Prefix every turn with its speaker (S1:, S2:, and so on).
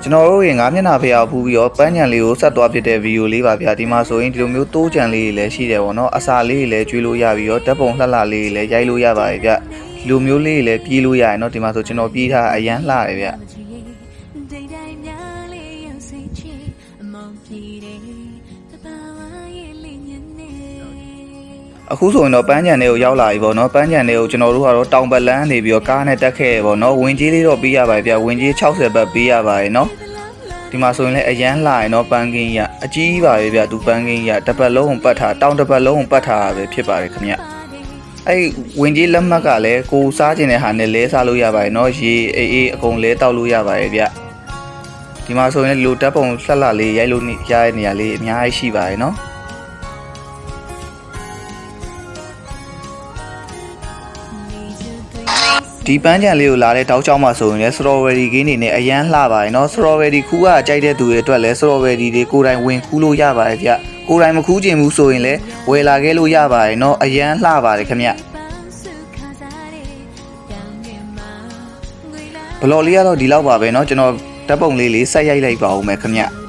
S1: ကျွန်တော်တို့ရဲ့ငါးမျက်နှာဖျားဖူးပြီးတော့ပန်းချံလေးကိုဆက်သွားဖြစ်တဲ့ဗီဒီယိုလေးပါဗျာဒီမှာဆိုရင်ဒီလိုမျိုးတိုးချံလေးတွေလည်းရှိတယ်ပေါ့နော်အစာလေးတွေလည်းကျွေးလို့ရပြီးတော့ဓာတ်ပုံလှလှလေးတွေလည်းရိုက်လို့ရပါတယ်ဗျဒီလိုမျိုးလေးတွေလည်းပြေးလို့ရတယ်နော်ဒီမှာဆိုကျွန်တော်ပြေးထားအရန်လှတယ်ဗျအခုဆိုရင်တော့ပန်းချံတွေကိုရောက်လာပြီပေါ့နော်ပန်းချံတွေကိုကျွန်တော်တို့ကတော့တောင်ပတ်လန်းနေပြီးတော့ကားနဲ့တက်ခဲ့ရပေါ့နော်ဝင်ကြီးလေးတော့ပေးရပါတယ်ဗျဝင်ကြီး60ဘတ်ပေးရပါတယ်နော်ဒီမှာဆိုရင်လည်းအရန်လာရင်တော့ပန်းကင်းရအကြီးပါပဲဗျသူပန်းကင်းရတစ်ပတ်လုံးပတ်ထားတောင်တစ်ပတ်လုံးပတ်ထားတာပဲဖြစ်ပါတယ်ခင်ဗျအဲ့ဝင်ကြီးလက်မှတ်ကလည်းကိုစားခြင်းတဲ့ဟာနဲ့လဲစားလို့ရပါတယ်နော်ရေအေးအကုန်လဲတောက်လို့ရပါတယ်ဗျဒီမှာဆိုရင်လူတက်ပုံလှလှလေးရိုက်လို့ရတဲ့နေရာလေးအများကြီးရှိပါတယ်နော်ဒီပန်းချံလေးကိုလာတဲ့တောက်ချောင်းမှာဆိုရင်လည်း strawberry ကင်းနေနဲ့အရန်လှပါတယ်เนาะ strawberry ခူးကကြိုက်တဲ့သူတွေအတွက်လည်း strawberry တွေကိုယ်တိုင်ဝင်ခူးလို့ရပါတယ်ဗျကိုယ်တိုင်မခူးချင်ဘူးဆိုရင်လည်းဝယ်လာခဲ့လို့ရပါတယ်เนาะအရန်လှပါတယ်ခင်ဗျဘလော်လေးကတော့ဒီလောက်ပါပဲเนาะကျွန်တော်ဓာတ်ပုံလေးဆက်ရိုက်လိုက်ပါဦးမယ်ခင်ဗျ